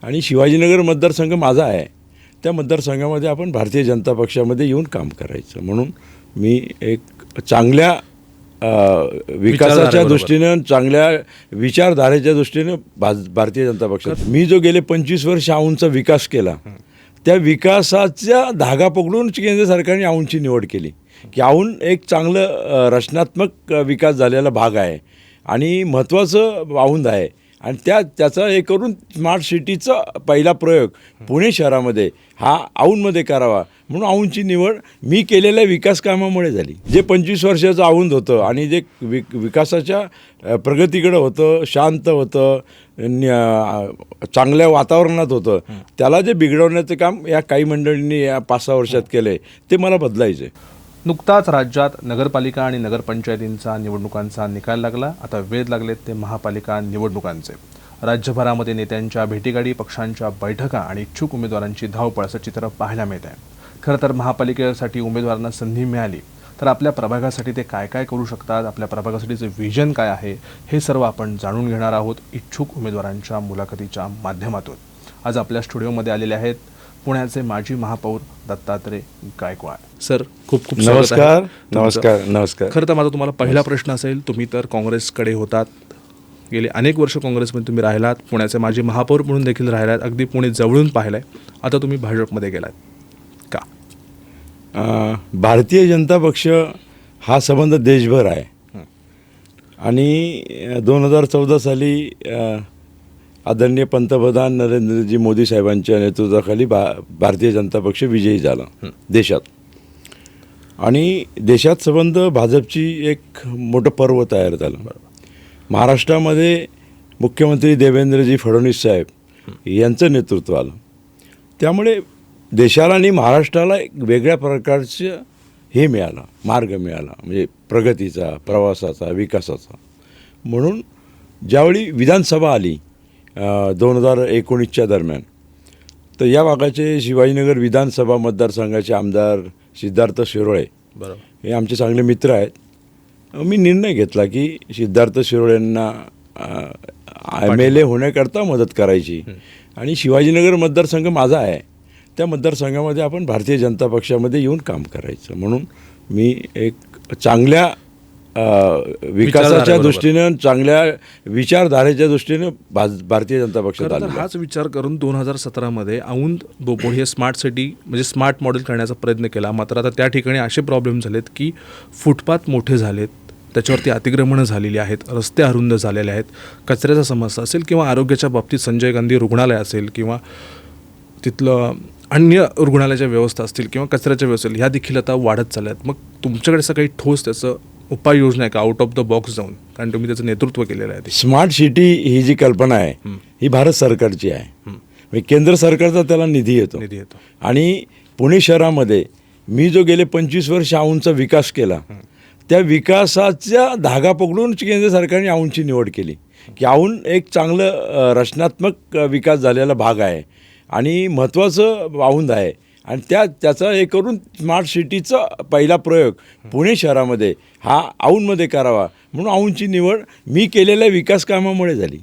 आणि शिवाजीनगर मतदारसंघ माझा आहे. त्या मतदारसंघामध्ये आपण भारतीय जनता पक्षामध्ये येऊन काम करायचं म्हणून मी एक चांगल्या विकासाच्या दृष्टीनं, चांगल्या विचारधारेच्या दृष्टीनं भारतीय जनता पक्षात मी जो गेले 25 वर्ष औंधचा विकास केला, त्या विकासाचा धागा पकडून केंद्र सरकारने औंधची निवड केली की औंध एक चांगलं रचनात्मक विकास झालेला भाग आहे आणि महत्त्वाचं औंध आहे. आणि त्याचा हे करून स्मार्ट सिटीचा पहिला प्रयोग पुणे शहरामध्ये हा औंधमध्ये करावा म्हणून औंधची निवड मी केलेल्या विकास कामामुळे झाली. जे 25 वर्षाचं औंध होतं आणि जे विकासाच्या प्रगतीकडे होतं, शांत होतं, चांगल्या वातावरणात होतं, त्याला जे बिघडवण्याचं काम या काही मंडळींनी या 5-6 वर्षात केलं आहे ते मला बदलायचं आहे. नुकताच राज्यात नगरपालिका आणि नगरपंचायतींचा निवडणुकांचा निकाल लागला. आता वेध लागलेत ते महापालिका निवडणुकांचे. राज्यभरामध्ये नेत्यांच्या भेटीगाडी, पक्षांच्या बैठका आणि इच्छुक उमेदवारांची धावपळ असं चित्र पाहायला मिळत आहे. खरं तर महापालिकेसाठी उमेदवारांना संधी मिळाली तर आपल्या प्रभागासाठी ते काय काय करू शकतात, आपल्या प्रभागासाठीचं व्हिजन काय आहे, हे सर्व आपण जाणून घेणार आहोत इच्छुक उमेदवारांच्या मुलाखतीच्या माध्यमातून. आज आपल्या स्टुडिओमध्ये आलेले आहेत पुण्याचे माजी महापौर दत्तात्रय गायकवाड. सर, खूप खूप नमस्कार. नमस्कार. नमस्कार. खरं तर माझा तुम्हाला पहिला प्रश्न असेल, तुम्ही तर काँग्रेसकडे होतात, गेले अनेक वर्ष काँग्रेसमध्ये तुम्ही राहिलात, पुण्याचे माजी महापौर म्हणून देखील राहिलात, अगदी पुणे जवळून पाहिलं आहे, आता तुम्ही भाजपमध्ये गेलात का? भारतीय जनता पक्ष हा संबंध देशभर आहे आणि 2014 साली आदरणीय पंतप्रधान नरेंद्रजी मोदी साहेबांच्या नेतृत्वाखाली भारतीय जनता पक्ष विजयी झाला देशात. आणि देशात संबंध भाजपची एक मोठं पर्व तयार झालं. महाराष्ट्रामध्ये मुख्यमंत्री देवेंद्रजी फडणवीस साहेब यांचं नेतृत्व आलं. त्यामुळे देशाला आणि महाराष्ट्राला एक वेगळ्या प्रकारचं हे मिळालं, मार्ग मिळाला, म्हणजे प्रगतीचा, प्रवासाचा, विकासाचा. म्हणून ज्यावेळी विधानसभा आली 2019च्या दरम्यान, तर या भागाचे शिवाजीनगर विधानसभा मतदारसंघाचे आमदार सिद्धार्थ शिरोळे हे आमचे चांगले मित्र आहेत. मी निर्णय घेतला की सिद्धार्थ शिरोळेंना MLA होण्याकरता मदत करायची आणि शिवाजीनगर मतदारसंघ माझा आहे, त्या मतदारसंघामध्ये आपण भारतीय जनता पक्षामध्ये येऊन काम करायचं म्हणून मी एक चांगल्या विकासाच्या दृष्टीनं, चांगल्या विचारधारेच्या दृष्टीनं भारतीय जनता पक्षात आलो. हाच विचार करून 2017मध्ये औंध बोपोड हे स्मार्ट सिटी म्हणजे स्मार्ट मॉडेल करण्याचा प्रयत्न केला. मात्र आता त्या ठिकाणी असे प्रॉब्लेम झालेत की फुटपाथ मोठे झालेत, त्याच्यावरती अतिक्रमणं झालेली आहेत, रस्ते अरुंद झालेले आहेत, कचऱ्याचा समस्या असेल किंवा आरोग्याच्या बाबतीत संजय गांधी रुग्णालय असेल किंवा तिथलं अन्य रुग्णालयाच्या व्यवस्था असतील किंवा कचऱ्याच्या व्यवस्था ह्या देखील आता वाढत चालल्या आहेत. मग तुमच्याकडे असं काही ठोस त्याचं उपाययोजना आहे का, आउट ऑफ द बॉक्स जाऊन, कारण तुम्ही त्याचं नेतृत्व केलेलं आहे? स्मार्ट सिटी ही जी कल्पना आहे ही भारत सरकारची आहे. म्हणजे केंद्र सरकारचा त्याला निधी येतो आणि पुणे शहरामध्ये मी जो गेले 25 वर्ष औंधचा विकास केला, त्या विकासाचा धागा पकडून केंद्र सरकारने औंधची निवड केली की औंध एक चांगलं रचनात्मक विकास झालेला भाग आहे आणि महत्त्वाचं औंध आहे. आणि त्याचा हे करून स्मार्ट सिटीचा पहिला प्रयोग पुणे शहरामध्ये हा औंधमध्ये करावा म्हणून औंधची निवड मी केलेल्या विकास कामामुळे झाली.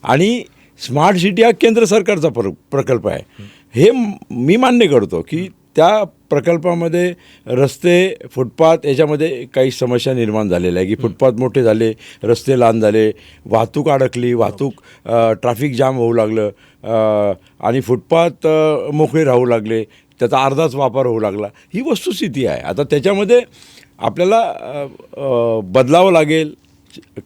आणि स्मार्ट सिटी हा केंद्र सरकारचा प्रकल्प आहे हे मी मान्य करतो की त्या प्रकल्पामध्ये रस्ते, फुटपाथ याच्यामध्ये काही समस्या निर्माण झालेल्या आहे की फुटपाथ मोठे झाले, रस्ते लहान झाले, वाहतूक अडकली, ट्रॅफिक जाम होऊ लागलं आणि फुटपाथ मोकळे राहू लागले, त्याचा अर्धाच वापर होऊ लागला. ही वस्तुस्थिती आहे. आता त्याच्यामध्ये आपल्याला बदलावं लागेल,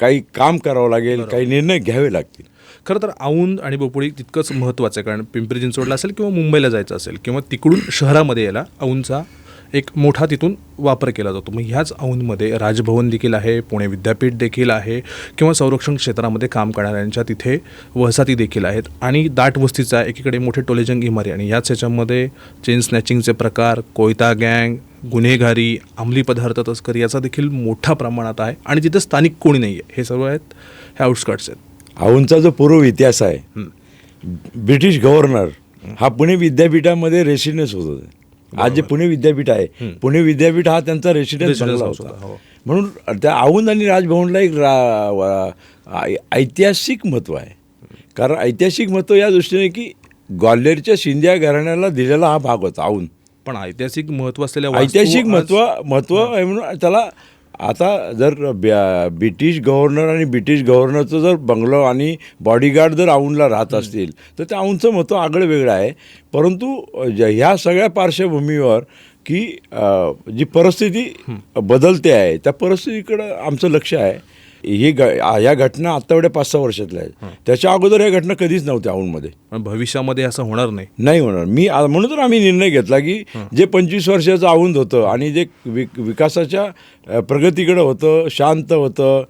काही काम करावं लागेल, काही निर्णय घ्यावे लागतील. खरं तर औंध आणि बोपोडी तितकंच महत्त्वाचं आहे, कारण पिंपरी चिंचवडला असेल किंवा मुंबईला जायचं असेल किंवा तिकडून शहरामध्ये यायला औंधचा एक मोठा तिथून वापर केला जातो. मग ह्याच औंधमध्ये राजभवन देखील आहे, पुणे विद्यापीठ देखील आहे किंवा संरक्षण क्षेत्रामध्ये काम करणाऱ्यांच्या तिथे वसाहती देखील आहेत आणि दाट वस्तीचा एकीकडे मोठे टोलेजंग इमारी आणि याच ह्याच्यामध्ये चेन स्नॅचिंगचे प्रकार, कोयता गँग, गुन्हेगारी, अंमली पदार्थ तस्करी याचा देखील मोठ्या प्रमाणात आहे आणि तिथे स्थानिक कोणी नाही आहे. हे सर्व आहेत, हे आउटस्कट्स आहेत. औंधचा जो पूर्व इतिहास आहे, ब्रिटिश गव्हर्नर हा पुणे विद्यापीठामध्ये रेसिडेन्स होत होते. आज जे पुणे विद्यापीठ आहे, पुणे विद्यापीठ हा त्यांचा रेसिडेन्स होता. म्हणून त्या औंध आणि राजभवनला एक ऐतिहासिक महत्त्व आहे. कारण ऐतिहासिक महत्त्व या दृष्टीने की ग्वाल्हेरच्या शिंदे घराण्याला दिलेला हा भाग होता औंध. पण ऐतिहासिक महत्त्व असलेल्या ऐतिहासिक वास्तू महत्त्व आहे म्हणून त्याला आता जर ब्रिटिश गव्हर्नर आणि ब्रिटिश गव्हर्नरचं जर बंगलो आणि बॉडीगार्ड जर औंधला राहत असतील तर त्या औंधचं महत्त्व आगळं वेगळं आहे. परंतु ह्या सगळ्या पार्श्वभूमीवर की जी परिस्थिती बदलते आहे त्या परिस्थितीकडं आमचं लक्ष आहे. या घटना आत्ता एवढ्या 5-6 वर्षातल्या आहेत. त्याच्या अगोदर या घटना कधीच नव्हत्या औंधमध्ये. पण भविष्यामध्ये असं होणार नाही. नाही होणार. म्हणून तर आम्ही निर्णय घेतला की जे 25 वर्षाचं औंध होतं आणि जे विकासाच्या प्रगतीकडं होतं, शांत होतं,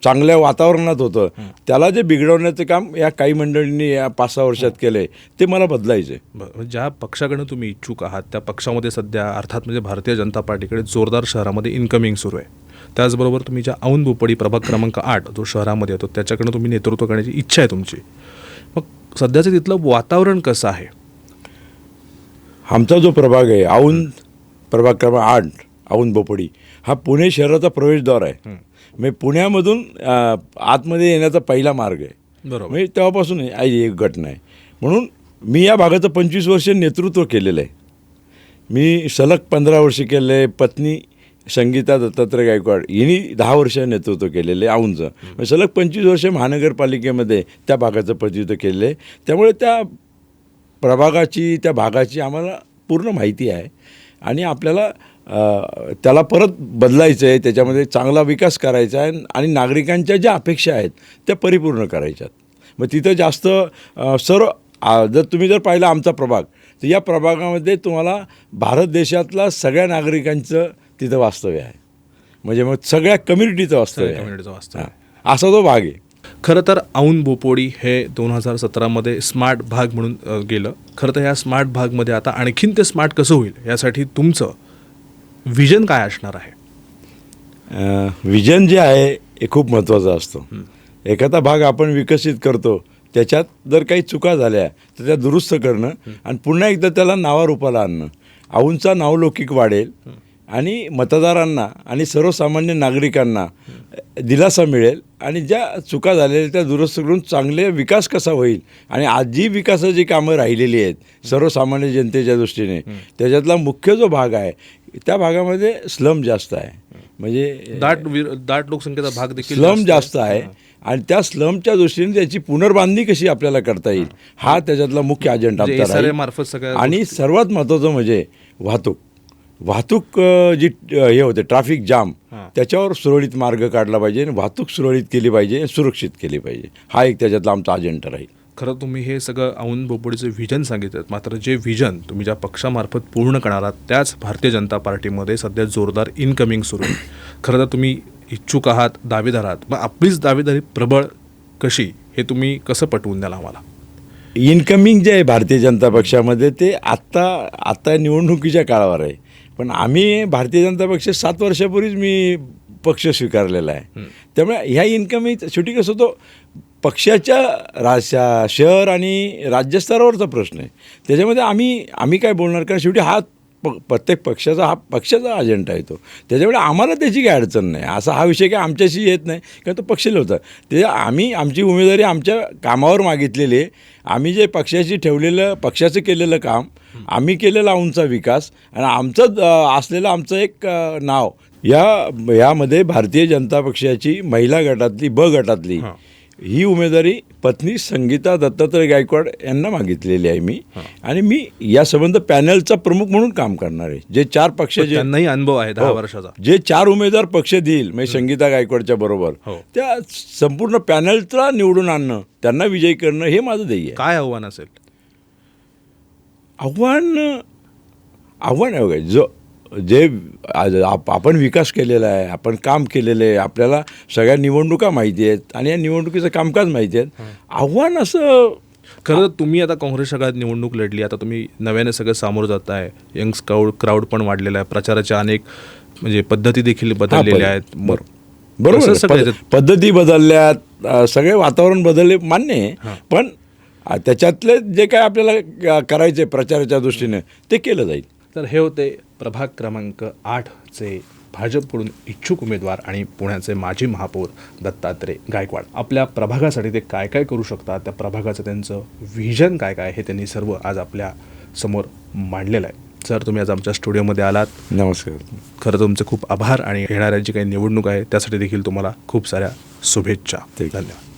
चांगल्या वातावरणात होतं, त्याला जे बिघडवण्याचं काम या काही मंडळींनी या 5-6 वर्षात केलं आहे ते मला बदलायचं आहे. ज्या पक्षाकडनं तुम्ही इच्छुक आहात त्या पक्षामध्ये सध्या अर्थात म्हणजे भारतीय जनता पार्टीकडे जोरदार शहरामध्ये इन्कमिंग सुरू आहे. त्याचबरोबर तुम्ही ज्या औंध बोपडी प्रभाग क्रमांक 8 जो शहरामध्ये येतो त्याच्याकडनं तुम्ही नेतृत्व करण्याची इच्छा आहे तुमची. मग सध्याचं तिथलं वातावरण कसं आहे? आमचा जो प्रभाग आहे औंध प्रभाग क्रमांक 8 औंध बोपडी हा पुणे शहराचा प्रवेशद्वार आहे. म्हणजे पुण्यामधून आतमध्ये येण्याचा पहिला मार्ग आहे. बरोबर. म्हणजे तेव्हापासून एक घटना आहे. म्हणून मी या भागाचं 25 वर्ष नेतृत्व केलेलं आहे. मी सलग 15 वर्ष केलं आहे. पत्नी संगीता दत्तात्रय गायकवाड यांनी 10 वर्ष नेतृत्व केलेलं आहे औंधचं. म्हणजे सलग 25 वर्ष महानगरपालिकेमध्ये त्या भागाचं प्रतिनिधित्व केलेलं आहे. त्यामुळे त्या प्रभागाची त्या भागाची आम्हाला पूर्ण माहिती आहे आणि आपल्याला त्याला परत बदलायचं आहे, त्याच्यामध्ये चांगला विकास करायचा आहे आणि नागरिकांच्या ज्या अपेक्षा आहेत त्या परिपूर्ण करायच्यात. मग तिथं जास्त जर तुम्ही जर पाहिला आमचा प्रभाग तर या प्रभागामध्ये तुम्हाला भारत देशातला सगळ्या नागरिकांचं तिथं वास्तव्य आहे. म्हणजे मग सगळ्या कम्युनिटीचं वास्तव्य आहे. असा तो भाग आहे. खरं तर औंध बोपोडी हे 2017मध्ये स्मार्ट भाग म्हणून गेलं. खरं तर ह्या स्मार्ट भागमध्ये आता आणखीन ते स्मार्ट कसं होईल यासाठी तुमचं विजन काय असणार आहे? विजन जे आहे हे खूप महत्त्वाचं असतं. एखादा भाग आपण विकसित करतो त्याच्यात जर काही चुका झाल्या तर त्या दुरुस्त करणं आणि पुन्हा एकदा त्याला नावारूपाला आणणं. औंधचा नावलौकिक वाढेल आणि मतदारांना आणि सर्वसामान्य नागरिकांना दिलासा मिळेल आणि ज्या चुका झालेल्या त्या दुरुस्त करून चांगले विकास कसा होईल आणि आज जी विकासाची कामं राहिलेली आहेत सर्वसामान्य जनतेच्या दृष्टीने त्याच्यातला मुख्य जो भाग आहे त्या भागामध्ये स्लम जास्त आहे. म्हणजे दाट लोकसंख्येचा भाग देखील स्लम जास्त आहे आणि त्या स्लमच्या दृष्टीने त्याची पुनर्बांधणी कशी आपल्याला करता येईल हा त्याच्यातला मुख्य अजेंडा आमचा राहील. आणि सर्वात महत्त्वाचं म्हणजे वाहतूक जी हे होते ट्रॅफिक जाम त्याच्यावर सुरळीत मार्ग काढला पाहिजे आणि वाहतूक सुरळीत केली पाहिजे, सुरक्षित केली पाहिजे. हा एक त्याच्यातला आमचा अजेंडा राहील. खरं तुम्ही हे सगळं औंध बोपोडीचं व्हिजन सांगितलं, मात्र जे व्हिजन तुम्ही ज्या पक्षामार्फत पूर्ण करणार आहात त्याच भारतीय जनता पार्टीमध्ये सध्या जोरदार इनकमिंग सुरू आहे. खरं तर तुम्ही इच्छुक आहात, दावेदार आहात, मग आपलीच दावेदारी प्रबळ कशी हे तुम्ही कसं पटवून द्याल आम्हाला? इनकमिंग जे आहे भारतीय जनता पक्षामध्ये ते आत्ता निवडणुकीच्या काळावर आहे. पण आम्ही भारतीय जनता पक्ष 7 वर्षापूर्वीच मी पक्ष स्वीकारलेला आहे. त्यामुळे ह्या इन्कमिंग शेवटी कसं होतो पक्षाच्या शहर आणि राज्यस्तरावरचा प्रश्न आहे. त्याच्यामध्ये आम्ही काय बोलणार कारण शेवटी हा प्रत्येक पक्षाचा अजेंडा येतो. त्याच्यामुळे आम्हाला त्याची काही अडचण नाही. असा हा विषय काय आमच्याशी येत नाही कारण तो पक्षाला होता. त्याच्या आमची उमेदवारी आमच्या कामावर मागितलेली आहे. आम्ही जे पक्षाचं केलेलं काम, आम्ही केलेला औंधचा विकास आणि आमचं एक नाव यामध्ये भारतीय जनता पक्षाची महिला गटातली गटातली ही उमेदवारी पत्नी संगीता दत्तात्रय गायकवाड यांना मागितलेली आहे मी. आणि मी या संबंध पॅनलचा प्रमुख म्हणून काम करणार आहे. जे 4 पक्ष त्यांनाही अनुभव आहे 10 वर्षाचा, जे 4 उमेदवार पक्ष देईल म्हणजे संगीता गायकवाडच्या बरोबर त्या संपूर्ण पॅनलचा निवडून आणणं, त्यांना विजयी करणं हे माझं ध्येय आहे. काय आव्हान असेल? आव्हान आहे जे आपण विकास केलेला आहे, आपण काम केलेलं आहे, आपल्याला सगळ्या निवडणुका माहिती आहेत आणि या निवडणुकीचं कामकाज माहिती आहेत. आव्हान असं खरं तुम्ही आता काँग्रेस सगळ्यात निवडणूक लढली, आता तुम्ही नव्याने सगळं सामोरं जात आहे. यंग क्राऊड पण वाढलेला आहे, प्रचाराच्या अनेक म्हणजे पद्धती देखील बदललेल्या आहेत. बरोबर, पद्धती बदलल्यात, सगळे वातावरण बदलले मान्य आहे. पण त्याच्यातले जे काय आपल्याला करायचे प्रचाराच्या दृष्टीने ते केलं जाईल. तर हे होते प्रभाग क्रमांक 8चे भाजपकडून इच्छुक उमेदवार आणि पुण्याचे माजी महापौर दत्तात्रय गायकवाड. आपल्या प्रभागासाठी ते काय काय करू शकतात, त्या प्रभागाचं त्यांचं व्हिजन काय काय हे त्यांनी सर्व आज आपल्या समोर मांडलेलं आहे. सर, तुम्ही आज आमच्या स्टुडिओमध्ये आलात. नमस्कार. खरं तुमचे खूप आभार आणि येणाऱ्या जी काही निवडणूक आहे त्यासाठी देखील तुम्हाला खूप साऱ्या शुभेच्छा. ठीक. धन्यवाद.